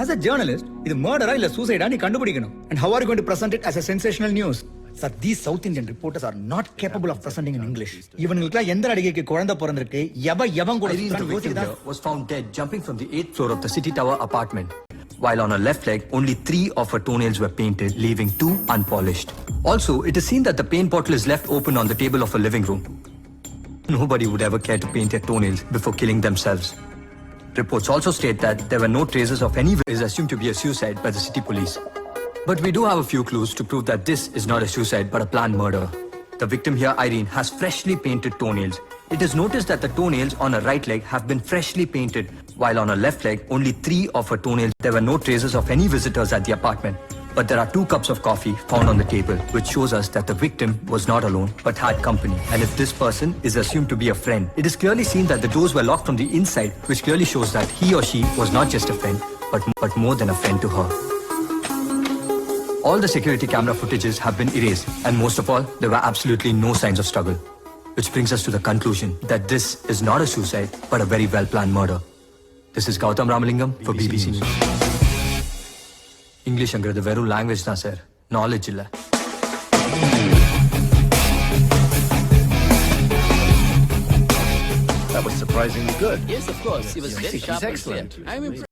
As a journalist, இது murder இல்ல suicide நீ கண்டுபிடிக்கணும். And how are you going to present it as a sensational news? Sir, these South Indian reporters are not capable of presenting in English. இவனுக்குலாம் எந்த நடிகைக்கு குழந்தை பிறந்திருக்கு, எவன் கூட Irene, the victim here, was found dead jumping from the 8th floor of the City Tower apartment. While on her left leg, only 3 of her toenails were painted, leaving 2 unpolished. Also, it is seen that the paint bottle is left open on the table of a living room. Nobody would ever care to paint their toenails before killing themselves. Reports also state that there were no traces of any is assumed to be a suicide by the city police. But we do have a few clues to prove that this is not a suicide but a planned murder. The victim here, Irene, has freshly painted toenails. It is noticed that the toenails on her right leg have been freshly painted, while on her left leg, only 3 of her toenails. There were no traces of any visitors at the apartment. But there are 2 cups of coffee found on the table, which shows us that the victim was not alone, but had company. And if this person is assumed to be a friend, it is clearly seen that the doors were locked from the inside, which clearly shows that he or she was not just a friend, but more than a friend to her. All the security camera footages have been erased, and most of all, there were absolutely no signs of struggle. Which brings us to the conclusion that this is not a suicide, but a very well-planned murder. This is Gautam Ramalingam for BBC News. English angradhu veru language da sir, knowledge illa. That was surprisingly good. Yes, of course. He was very He's sharp and excellent. clear. I'm impressed.